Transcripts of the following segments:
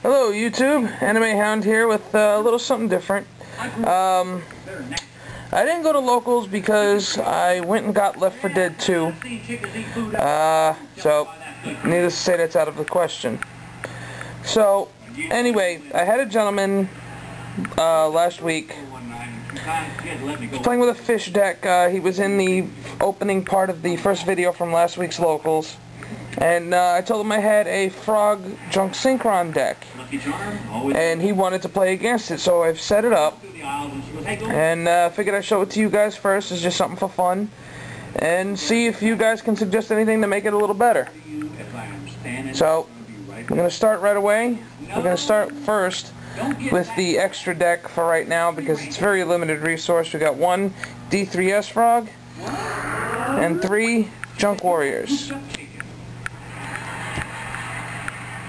Hello YouTube, Anime Hound here with a little something different. I didn't go to locals because I went and got Left 4 Dead 2. So, needless to say, that's out of the question. So, anyway, I had a gentleman last week playing with a fish deck. He was in the opening part of the first video from last week's locals. And I told him I had a Frog Synchron deck, and he wanted to play against it, so I've set it up, and figured I'd show it to you guys first. It's just something for fun, and see if you guys can suggest anything to make it a little better. So, we're going to start right away. We're going to start first with the extra deck for right now, because it's a very limited resource. We got 1 D3S Frog, and 3 Junk Warriors.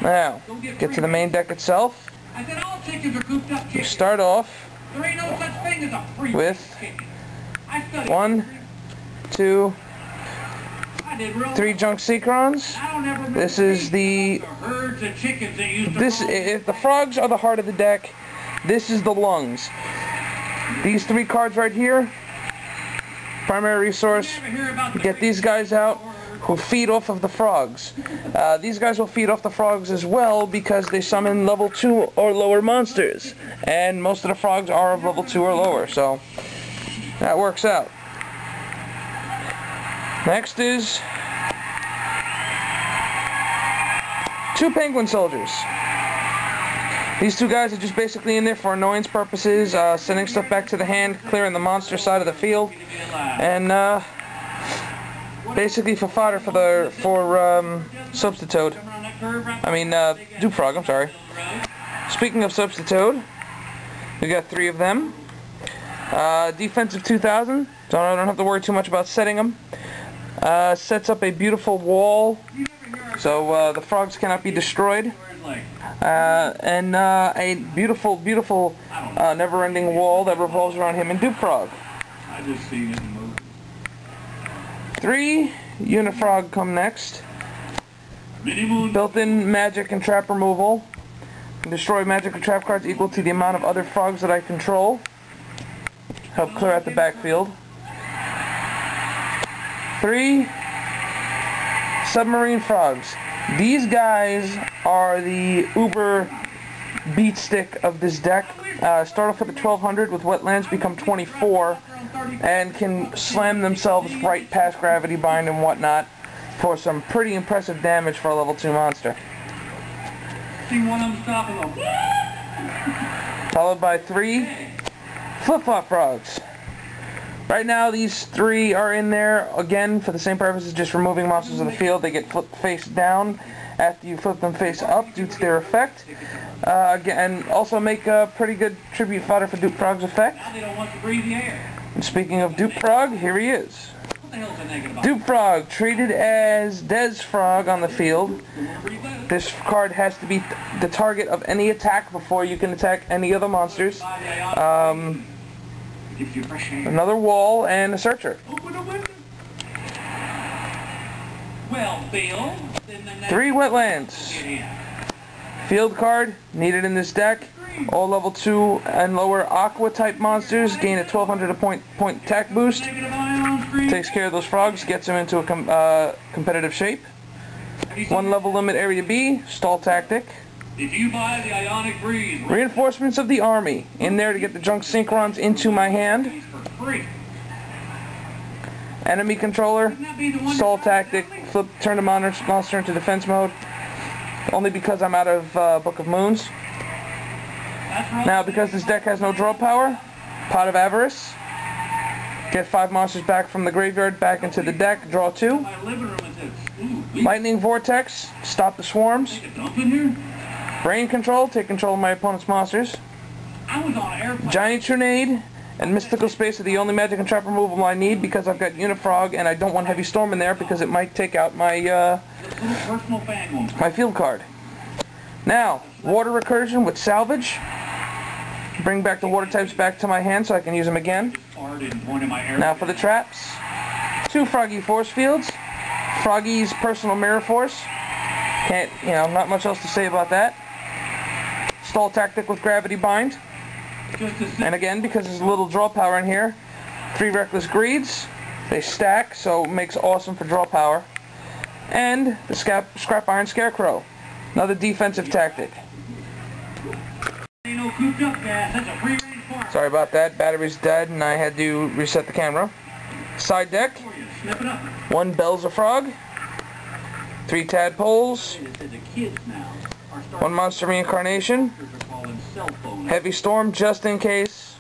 Now, get to the main deck itself. We start off with 1, 2, 3 Junk Synchrons. This is if the frogs are the heart of the deck, this is the lungs. These 3 cards right here, primary resource. Get these guys out, who feed off of the frogs. These guys will feed off the frogs as well because they summon level 2 or lower monsters. And most of the frogs are of level 2 or lower, so that works out. Next is 2 penguin soldiers. These 2 guys are just basically in there for annoyance purposes, sending stuff back to the hand, clearing the monster side of the field, and basically for fodder for Substitute. Dupe Frog, I'm sorry. Speaking of Substitute, we got 3 of them. Defensive 2000, so I don't have to worry too much about setting them. Sets up a beautiful wall, so the frogs cannot be destroyed. And a beautiful, beautiful never-ending wall that revolves around him and Dupe Frog. 3 Unifrog come next. Built-in magic and trap removal. Destroy magic or trap cards equal to the amount of other frogs that I control. Help clear out the backfield. 3 submarine frogs. These guys are the uber beat stick of this deck. Start off with a 1200 with wetlands, become 24, and can slam themselves right past gravity bind and whatnot for some pretty impressive damage for a level 2 monster. Followed by 3 flip-flop frogs. Right now these 3 are in there again for the same purpose as just removing monsters of the field. They get flipped face down after you flip them face up due to their effect. And also make a pretty good tribute fodder for Dupe Frog's effect. And speaking of Dupe Frog, here he is. Dupe Frog, treated as Des Frog on the field. This card has to be the target of any attack before you can attack any other monsters. Another wall and a searcher. 3 wetlands. Field card, needed in this deck. All level 2 and lower aqua type monsters gain a 1200 point attack boost. Takes care of those frogs, gets them into a competitive shape. 1 level limit area B, stall tactic. Reinforcements of the army, in there to get the Junk Synchrons into my hand. Enemy controller, stall tactic, turn the monster into defense mode. Only because I'm out of Book of Moons. Now, because this deck has no draw power, Pot of Avarice. Get 5 monsters back from the graveyard, back into the deck, draw 2. Lightning Vortex, stop the swarms. Brain Control, take control of my opponent's monsters. Giant Trinade and Mystical Space are the only magic and trap removal I need because I've got Unifrog and I don't want Heavy Storm in there because it might take out my my field card. Now, Water Recursion with Salvage. Bring back the water types back to my hand so I can use them again. Now for the traps. 2 Froggy Force Fields. Froggy's Personal Mirror Force. Not much else to say about that. Stall tactic with gravity bind. And again, because there's a little draw power in here, 3 reckless greeds. They stack, so it makes awesome for draw power. And the scrap iron scarecrow. Another defensive tactic. Sorry about that. Battery's dead and I had to reset the camera. Side deck. 1 Bells of Frog. 3 tadpoles. 1 monster reincarnation. Heavy storm just in case.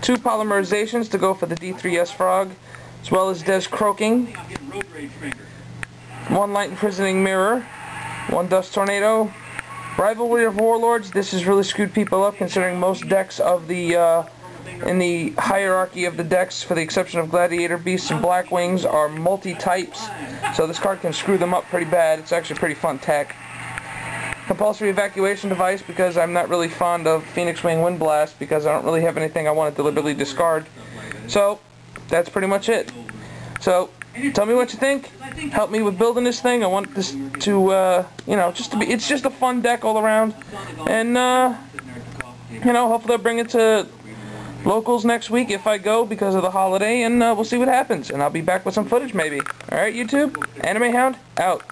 2 polymerizations to go for the D3S frog, as well as Des croaking. 1 light imprisoning mirror. 1 dust tornado. Rivalry of Warlords. This has really screwed people up, considering most decks of the in the hierarchy of the decks, for the exception of Gladiator Beasts and Black Wings, are multi-types. So this card can screw them up pretty bad. It's actually pretty fun tech. Compulsory evacuation device, because I'm not really fond of Phoenix Wing Wind Blast, because I don't really have anything I want to deliberately discard. So that's pretty much it. So tell me what you think. Help me with building this thing. I want this to, just to be. It's just a fun deck all around, and hopefully I'll bring it to locals next week if I go because of the holiday, and we'll see what happens. And I'll be back with some footage maybe. All right, YouTube. Anime Hound out.